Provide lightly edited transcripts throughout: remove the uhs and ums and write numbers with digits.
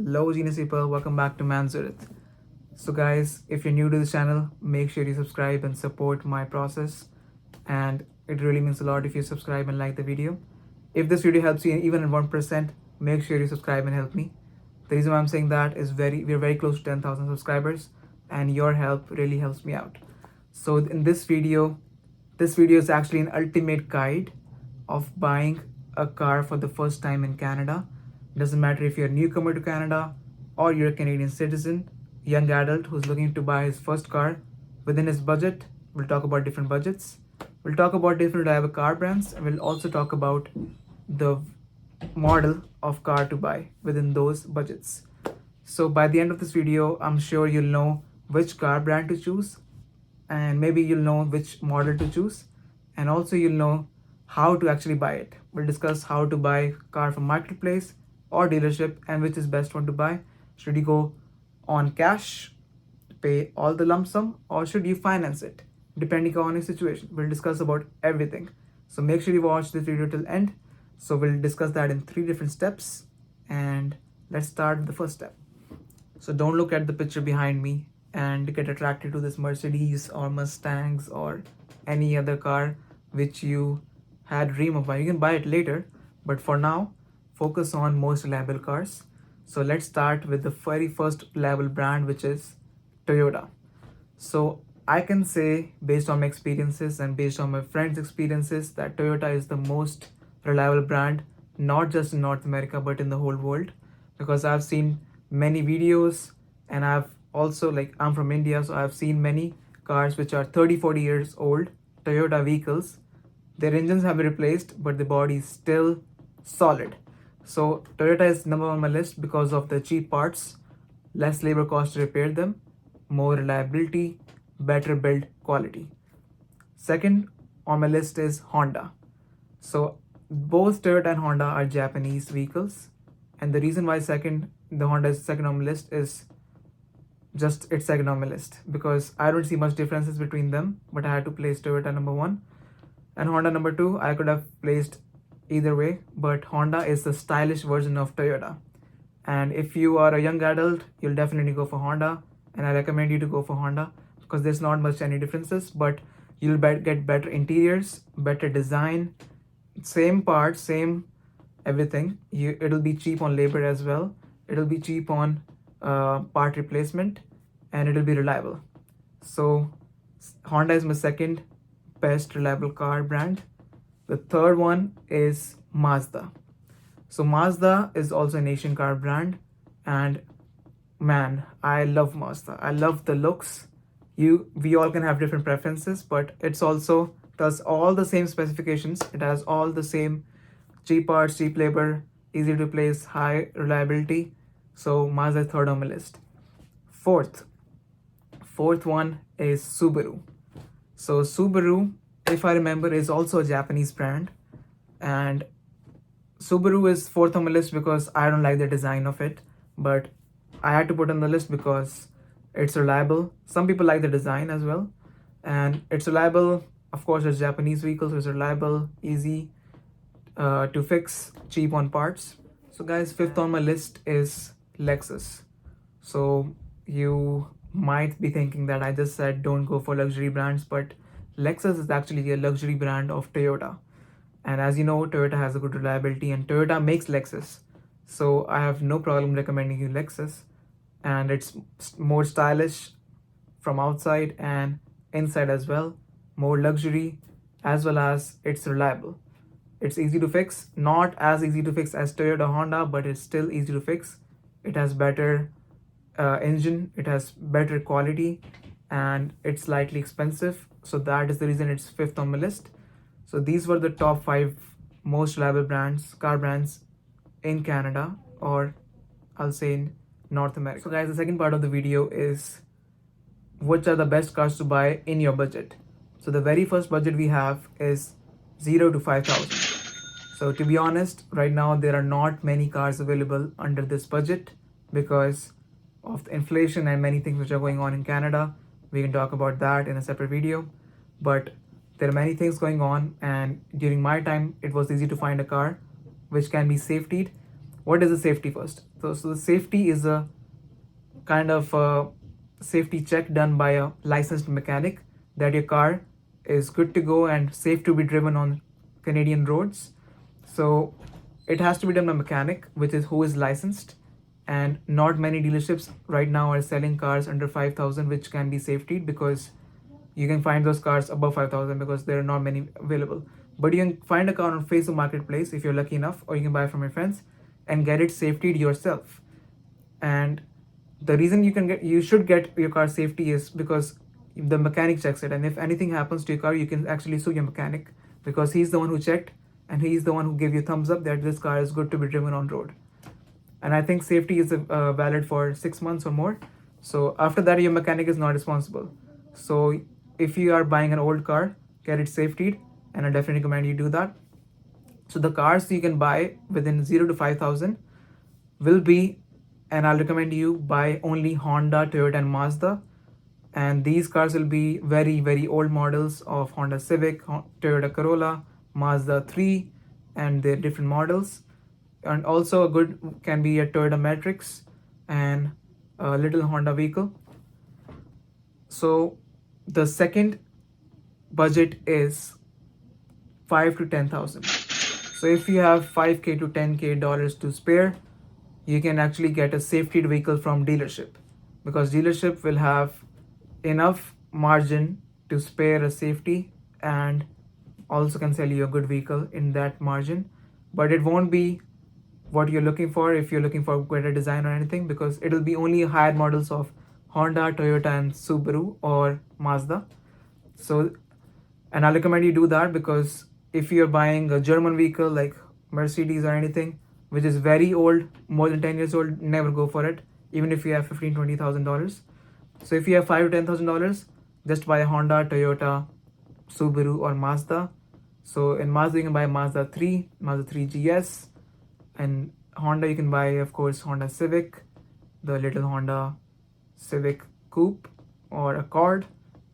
Hello genius people, welcome back to Manzurith. So guys, if you're new to this channel, make sure you subscribe and support my process, and it really means a lot if you subscribe and like the video. If this video helps you even in 1%, make sure you subscribe and help me. The reason why I'm saying that is we're very close to 10,000 subscribers, and your help really helps me out. So in this video is actually an ultimate guide of buying a car for the first time in Canada. Doesn't matter if you're a newcomer to Canada or you're a Canadian citizen, young adult who's looking to buy his first car within his budget. We'll talk about different budgets. We'll talk about different type of car brands, and we'll also talk about the model of car to buy within those budgets. So by the end of this video, I'm sure you'll know which car brand to choose, and maybe you'll know which model to choose, and also you'll know how to actually buy it. We'll discuss how to buy car from marketplace or dealership and which is best one to buy. Should you go on cash, pay all the lump sum, or should you finance it depending on your situation? We'll discuss about everything. So make sure you watch this video till end. So we'll discuss that in 3 different steps, and let's start with the first step. So don't look at the picture behind me and get attracted to this Mercedes or Mustangs or any other car which you had dream of buying. You can buy it later, but for now, focus on most reliable cars. So let's start with the very first reliable brand, which is Toyota. So I can say, based on my experiences and based on my friends' experiences, that Toyota is the most reliable brand, not just in North America, but in the whole world. Because I've seen many videos, and I've also, I'm from India, so I've seen many cars which are 30-40 years old, Toyota vehicles. Their engines have been replaced, but the body is still solid. So Toyota is number 1 on my list because of the cheap parts, less labor cost to repair them, more reliability, better build quality. Second on my list is Honda. So both Toyota and Honda are Japanese vehicles, and the reason why the Honda is second on my list is just it's second on my list because I don't see much differences between them, but I had to place Toyota number 1 and Honda number 2. I could have placed either way, but Honda is the stylish version of Toyota. And if you are a young adult, you'll definitely go for Honda, and I recommend you to go for Honda because there's not much any differences, but you'll get better interiors, better design, same parts, same everything. It'll be cheap on labor as well. It'll be cheap on part replacement, and it'll be reliable. So Honda is my second best reliable car brand. The third one is Mazda. So Mazda is also an Asian car brand, and man, I love Mazda. I love the looks. We all can have different preferences, but it's also does all the same specifications. It has all the same cheap parts, cheap labor, easy to replace, high reliability. So Mazda is third on my list. Fourth one is Subaru. So Subaru, if I remember, is also a Japanese brand, and Subaru is fourth on my list because I don't like the design of it, but I had to put on the list because it's reliable. Some people like the design as well, and it's reliable. Of course, it's Japanese vehicles, so it's reliable, easy to fix, cheap on parts. So guys, fifth on my list is Lexus. So you might be thinking that I just said don't go for luxury brands, but Lexus is actually a luxury brand of Toyota. And as you know, Toyota has a good reliability, and Toyota makes Lexus. So I have no problem recommending you Lexus. And it's more stylish from outside and inside as well, more luxury, as well as it's reliable. It's easy to fix, not as easy to fix as Toyota Honda, but it's still easy to fix. It has better engine, it has better quality, and it's slightly expensive. So that is the reason it's fifth on my list. So these were the top 5 most reliable car brands in Canada, or I'll say in North America. So guys, the second part of the video is which are the best cars to buy in your budget. So the very first budget we have is 0 to 5,000. So to be honest, right now there are not many cars available under this budget because of the inflation and many things which are going on in Canada. We can talk about that in a separate video, but there are many things going on, and during my time it was easy to find a car which can be safetied. What is the safety first? So the safety is a kind of a safety check done by a licensed mechanic that your car is good to go and safe to be driven on Canadian roads. So it has to be done by a mechanic, which is who is licensed, and not many dealerships right now are selling cars under 5,000 which can be safetied, because you can find those cars above 5,000 because there are not many available. But you can find a car on Facebook Marketplace if you're lucky enough, or you can buy from your friends and get it safetied yourself. And the reason you should get your car safety is because the mechanic checks it, and if anything happens to your car, you can actually sue your mechanic, because he's the one who checked and he's the one who gave you thumbs up that this car is good to be driven on road. And I think safety is valid for 6 months or more. So after that, your mechanic is not responsible. So if you are buying an old car, get it safetied, and I definitely recommend you do that. So the cars you can buy within 0 to 5,000 will be, and I'll recommend you buy only Honda, Toyota, and Mazda. And these cars will be very, very old models of Honda Civic, Toyota Corolla, Mazda 3, and their different models. And also a good can be a Toyota Matrix and a little Honda vehicle. So the second budget is 5 to 10,000. So if you have 5k to 10k dollars to spare, you can actually get a safety vehicle from dealership, because dealership will have enough margin to spare a safety and also can sell you a good vehicle in that margin. But it won't be what you're looking for if you're looking for better design or anything, because it'll be only higher models of Honda, Toyota, and Subaru or Mazda. So, and I recommend you do that, because if you're buying a German vehicle like Mercedes or anything which is very old, more than 10 years old, never go for it, even if you have $15,000-$20,000. So if you have $5,000 to $10,000, just buy a Honda, Toyota, Subaru, or Mazda. So in Mazda you can buy Mazda 3, Mazda 3 GS, and Honda you can buy, of course, Honda Civic, the little Honda Civic Coupe or Accord,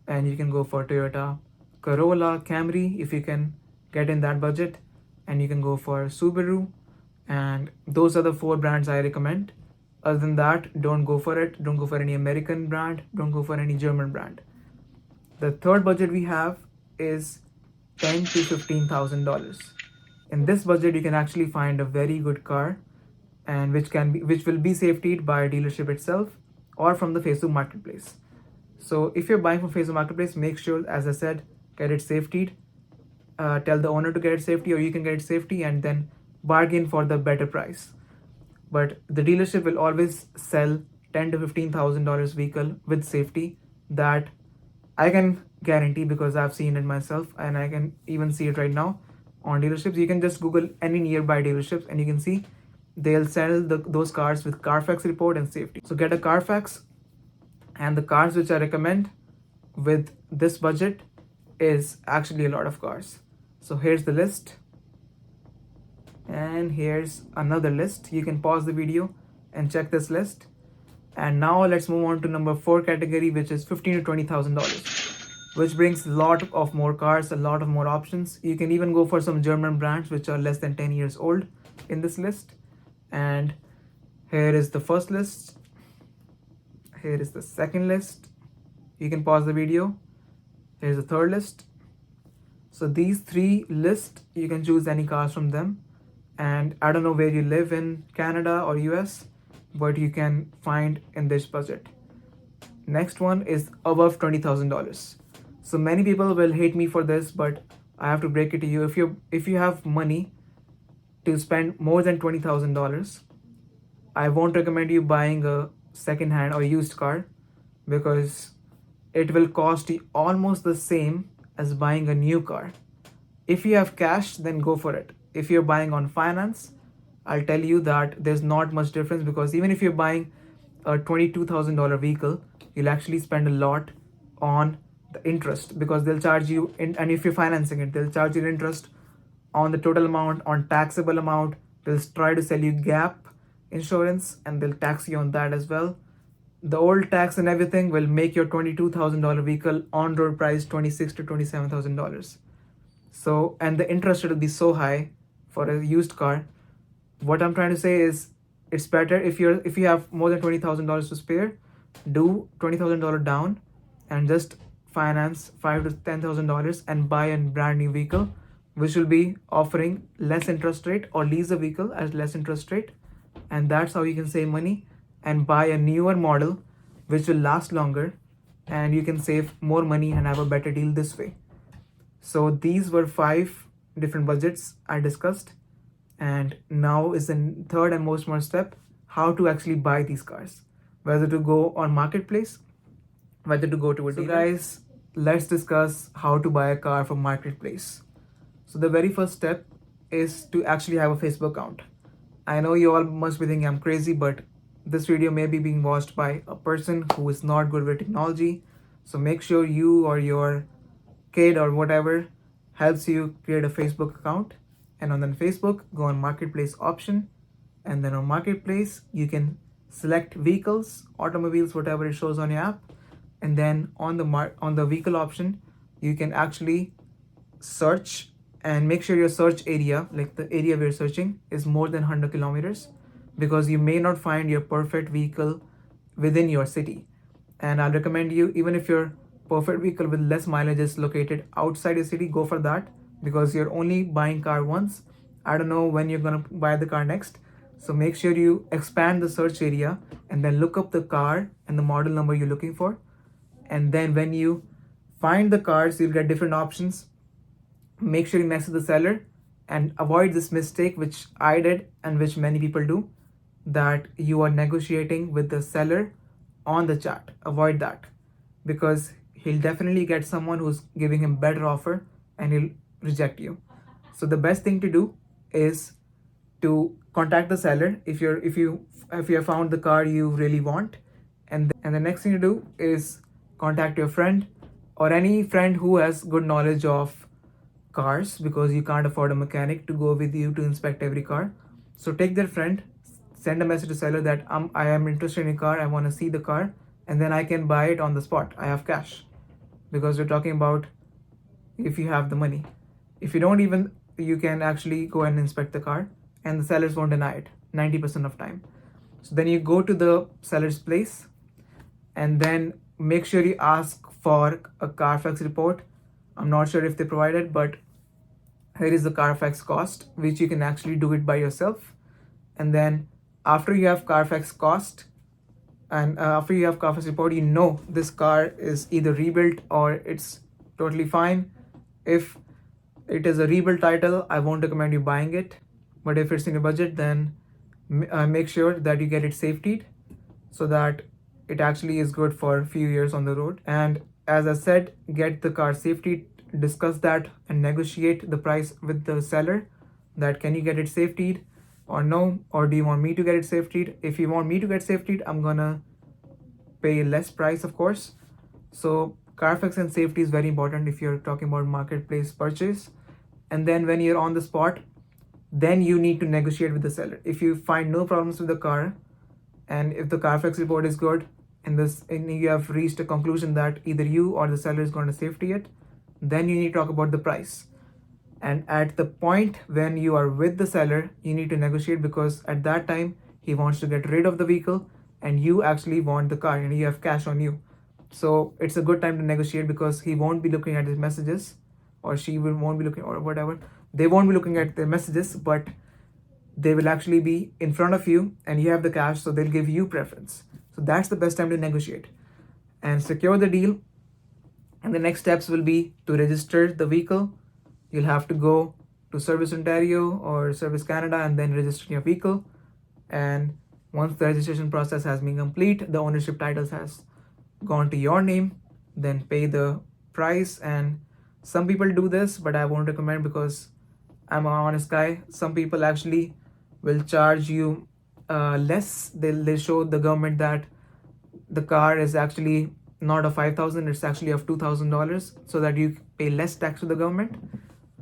and you can go for Toyota Corolla, Camry if you can get in that budget, and you can go for Subaru. And those are the 4 brands I recommend. Other than that, don't go for it. Don't go for any American brand. Don't go for any German brand. The third budget we have is $10,000 to $15,000. In this budget, you can actually find a very good car, and which will be safetied by a dealership itself or from the Facebook Marketplace. So if you're buying from Facebook Marketplace, make sure, as I said, get it safetied. Tell the owner to get it safety, or you can get it safety and then bargain for the better price. But the dealership will always sell $10,000 to $15,000 vehicle with safety. That I can guarantee, because I've seen it myself, and I can even see it right now on dealerships. You can just Google any nearby dealerships and you can see they'll sell those cars with Carfax report and safety. So get a Carfax, and the cars which I recommend with this budget is actually a lot of cars. So here's the list, and here's another list. You can pause the video and check this list. And now let's move on to number 4 category, which is $15,000 to $20,000, which brings a lot of more cars, a lot of more options. You can even go for some German brands which are less than 10 years old in this list. And here is the first list. Here is the second list. You can pause the video. Here's the third list. So these 3 lists, you can choose any cars from them. And I don't know where you live in Canada or US, but you can find in this budget. Next one is above $20,000. So many people will hate me for this, but I have to break it to you. If you have money to spend more than $20,000, I won't recommend you buying a second-hand or used car, because it will cost you almost the same as buying a new car. If you have cash, then go for it. If you're buying on finance, I'll tell you that there's not much difference, because even if you're buying a $22,000 vehicle, you'll actually spend a lot on the interest, because they'll charge you and if you're financing it, they'll charge you interest on the total amount, on taxable amount. They'll try to sell you gap insurance and they'll tax you on that as well. The old tax and everything will make your $22,000 vehicle on road price $26,000 to $27,000. So, and the interest will be so high for a used car. What I'm trying to say is, it's better if you have more than $20,000 to spare, do $20,000 down and just finance $5 to $10,000 and buy a brand new vehicle, which will be offering less interest rate, or lease a vehicle at less interest rate, and that's how you can save money and buy a newer model which will last longer, and you can save more money and have a better deal this way. So these were 5 different budgets I discussed, and now is the third and most important step: how to actually buy these cars, whether to go on marketplace, whether to go to a dealer. So guys, let's discuss how to buy a car from marketplace. So the very first step is to actually have a Facebook account. I know you all must be thinking I'm crazy, but this video may be being watched by a person who is not good with technology. So make sure you or your kid or whatever helps you create a Facebook account. And on then Facebook, go on marketplace option. And then on marketplace, you can select vehicles, automobiles, whatever it shows on your app. And then on the vehicle option, you can actually search, and make sure your search area, like the area we're searching, is more than 100 kilometers, because you may not find your perfect vehicle within your city. And I'll recommend you, even if your perfect vehicle with less mileage is located outside your city, go for that, because you're only buying car once. I don't know when you're gonna buy the car next. So make sure you expand the search area and then look up the car and the model number you're looking for. And then when you find the cars, you'll get different options. Make sure you message the seller and avoid this mistake, which I did and which many people do, that you are negotiating with the seller on the chat. Avoid that, because he'll definitely get someone who's giving him better offer and he'll reject you. So the best thing to do is to contact the seller if you have found the car you really want, and the next thing to do is contact your friend or any friend who has good knowledge of cars, because you can't afford a mechanic to go with you to inspect every car. So take their friend, send a message to seller that I am interested in a car, I want to see the car, and then I can buy it on the spot. I have cash, because we're talking about if you have the money. If you don't, even you can actually go and inspect the car, and the sellers won't deny it 90% of time. So then you go to the seller's place, and then make sure you ask for a Carfax report. I'm not sure if they provide it, but here is the Carfax cost, which you can actually do it by yourself. And then after you have Carfax cost and after you have Carfax report, you know this car is either rebuilt or it's totally fine. If it is a rebuilt title, I won't recommend you buying it. But if it's in your budget, then make sure that you get it safetied, so that it actually is good for a few years on the road. And as I said, get the car safety, discuss that and negotiate the price with the seller, that can you get it safetied or no, or do you want me to get it safetied? If you want me to get safetied, I'm gonna pay less price, of course. So Carfax and safety is very important if you're talking about marketplace purchase. And then when you're on the spot, then you need to negotiate with the seller. If you find no problems with the car, and if the Carfax report is good, and you have reached a conclusion that either you or the seller is going to safety it, then you need to talk about the price. And at the point when you are with the seller, you need to negotiate, because at that time he wants to get rid of the vehicle and you actually want the car and you have cash on you. So it's a good time to negotiate, because he won't be looking at his messages, or won't be looking, or whatever. They won't be looking at their messages, but they will actually be in front of you and you have the cash, so they'll give you preference. So that's the best time to negotiate and secure the deal. And the next steps will be to register the vehicle. You'll have to go to Service Ontario or Service Canada and then register your vehicle. And once the registration process has been complete, the ownership titles has gone to your name, then pay the price. And some people do this, but I won't recommend, because I'm an honest guy. Some people actually will charge you less. They'll show the government that the car is actually not of $5,000, it's actually of $2,000, so that you pay less tax to the government.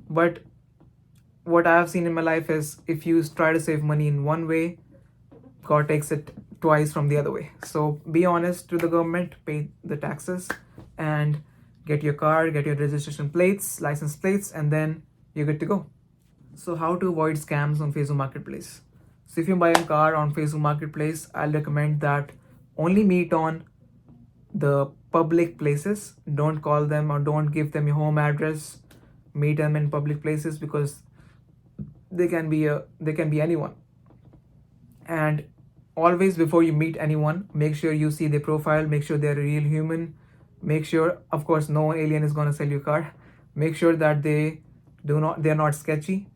But what I have seen in my life is, if you try to save money in one way, God takes it twice from the other way. So be honest to the government, pay the taxes, and get your car, get your registration plates, license plates, and then you're good to go. So how to avoid scams on Facebook Marketplace? So if you buy a car on Facebook Marketplace, I'll recommend that only meet on the public places. Don't call them or don't give them your home address. Meet them in public places because they can be anyone. And always before you meet anyone, make sure you see their profile, make sure they're a real human, make sure, of course, no alien is going to sell you a car, make sure that they're not sketchy.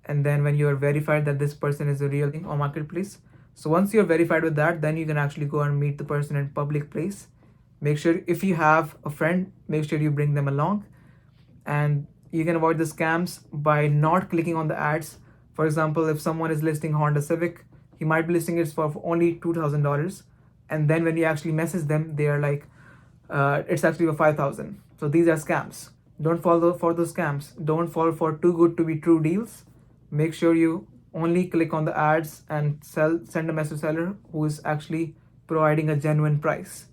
And then when you are verified that this person is a real thing on Marketplace, so once you're verified with that, then you can actually go and meet the person in public place. Make sure if you have a friend, make sure you bring them along. And you can avoid the scams by not clicking on the ads. For example, if someone is listing Honda Civic, he might be listing it for only $2,000, and then when you actually message them, they are like, it's actually for 5,000. So these are scams. Don't fall for those scams. Don't fall for too good to be true deals. Make sure you only click on the ads and send a message to seller who is actually providing a genuine price.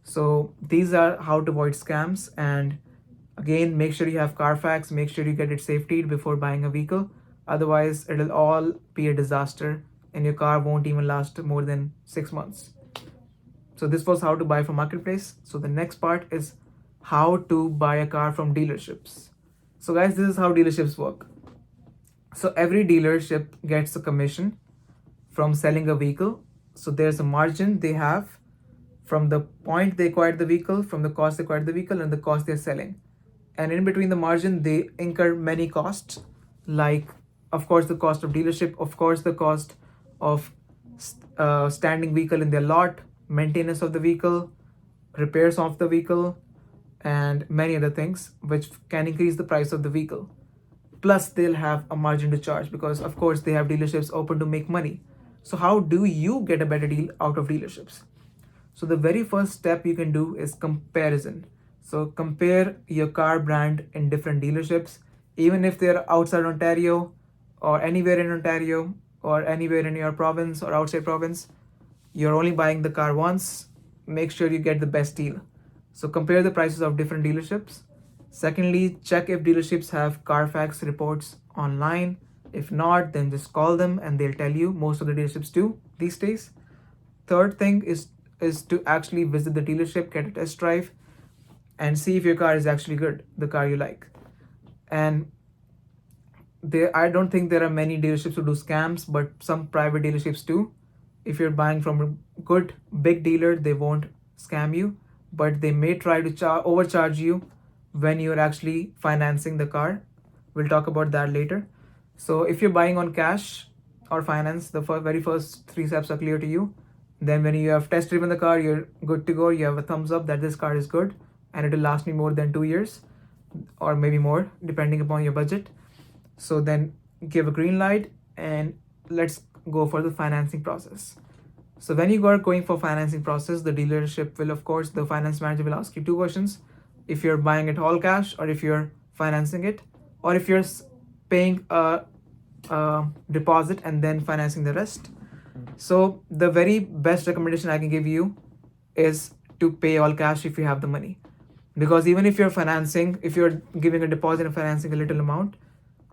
So these are how to avoid scams. And again, make sure you have Carfax. Make sure you get it safetied before buying a vehicle. Otherwise, it'll all be a disaster and your car won't even last more than 6 months. So this was how to buy from Marketplace. So the next part is how to buy a car from dealerships. So guys, this is how dealerships work. So every dealership gets a commission from selling a vehicle. So there's a margin they have from the point they acquired the vehicle, from the cost they acquired the vehicle, and the cost they're selling. And in between the margin, they incur many costs, like, of course, the cost of dealership, of course, the cost of standing vehicle in their lot, maintenance of the vehicle, repairs of the vehicle, and many other things, which can increase the price of the vehicle. Plus, they'll have a margin to charge because, of course, they have dealerships open to make money. So how do you get a better deal out of dealerships? So the very first step you can do is comparison. So compare your car brand in different dealerships, even if they're outside Ontario or anywhere in Ontario or anywhere in your province or outside province. You're only buying the car once. Make sure you get the best deal. So compare the prices of different dealerships. Secondly, check if dealerships have Carfax reports online. If not, then just call them and they'll tell you. Most of the dealerships do these days. Third thing is to actually visit the dealership, get a test drive, and see if your car is actually good, the car you like. And I don't think there are many dealerships who do scams, but some private dealerships do. If you're buying from a good big dealer, they won't scam you, but they may try to overcharge you when you're actually financing the car. We'll talk about that later. So if you're buying on cash or finance, the very first 3 steps are clear to you. Then when you have test driven the car, you're good to go. You have a thumbs up that this car is good and it will last me more than 2 years or maybe more, depending upon your budget. So then give a green light and let's go for the financing process. So when you are going for financing process, the dealership will, of course, the finance manager will ask you 2 questions. If you're buying it all cash, or if you're financing it, or if you're paying a deposit and then financing the rest. So the very best recommendation I can give you is to pay all cash if you have the money. Because even if you're financing, if you're giving a deposit and financing a little amount,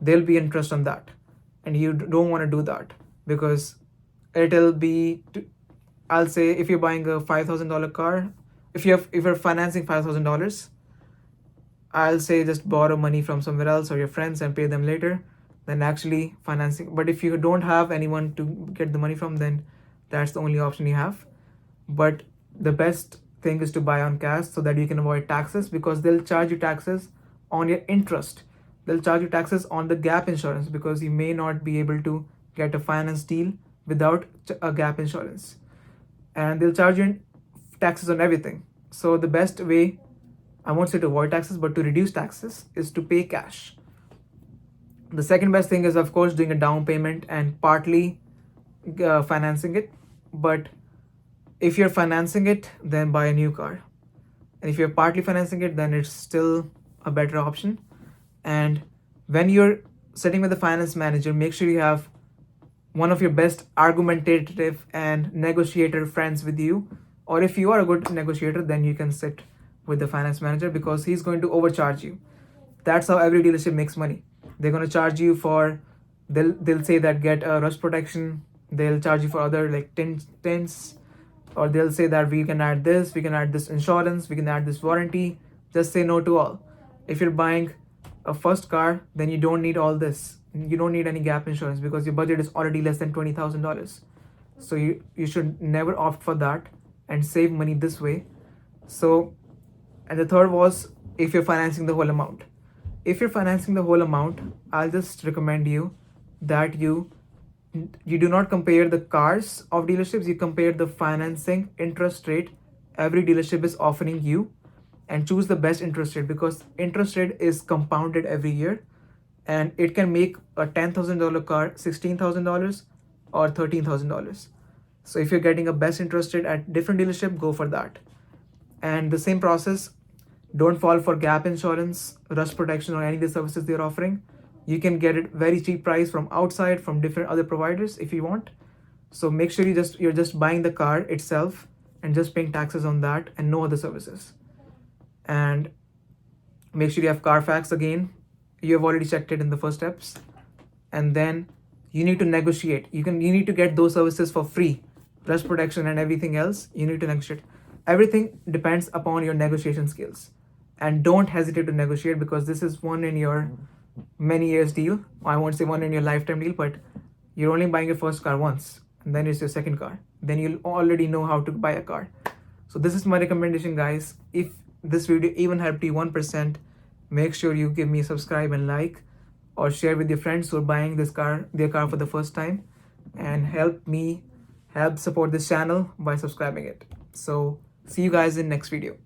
there'll be interest on that. And you don't want to do that because it'll be, I'll say, if you're buying a $5,000 car, if you're financing $5,000, I'll say just borrow money from somewhere else or your friends and pay them later than actually financing. But if you don't have anyone to get the money from, then that's the only option you have. But the best thing is to buy on cash so that you can avoid taxes, because they'll charge you taxes on your interest. They'll charge you taxes on the gap insurance because you may not be able to get a finance deal without a gap insurance. And they'll charge you taxes on everything. So the best way, I won't say to avoid taxes, but to reduce taxes, is to pay cash. The second best thing is, of course, doing a down payment and partly financing it. But if you're financing it, then buy a new car. And if you're partly financing it, then it's still a better option. And when you're sitting with the finance manager, make sure you have one of your best argumentative and negotiator friends with you. Or if you are a good negotiator, then you can sit with the finance manager because he's going to overcharge you. That's how every dealership makes money. They're going to charge you for, they'll say that get a rust protection they'll charge you for other like tens, or they'll say that we can add this insurance, we can add this warranty. Just say no to all. If you're buying a first car, then you don't need all this. You don't need any gap insurance because your budget is already less than $20,000. So you should never opt for that and save money this way. So, and the third was, if you're financing the whole amount. If you're financing the whole amount, I'll just recommend you that you do not compare the cars of dealerships, you compare the financing interest rate every dealership is offering you, and choose the best interest rate, because interest rate is compounded every year and it can make a $10,000 car $16,000 or $13,000. So if you're getting a best interest rate at different dealership, go for that. And the same process, don't fall for gap insurance, rust protection, or any of the services they're offering. You can get it very cheap price from outside, from different other providers if you want. So make sure you're just buying the car itself and just paying taxes on that and no other services. And make sure you have Carfax again. You have already checked it in the first steps. And then you need to negotiate. You need to get those services for free. Rust protection and everything else, you need to negotiate. Everything depends upon your negotiation skills. And don't hesitate to negotiate, because this is one in your many years deal. I won't say one in your lifetime deal, but you're only buying your first car once, and then it's your second car. Then you'll already know how to buy a car. So this is my recommendation, guys. If this video even helped you 1%, make sure you give me a subscribe and like, or share with your friends who are buying their car for the first time, and help support this channel by subscribing it. So see you guys in next video.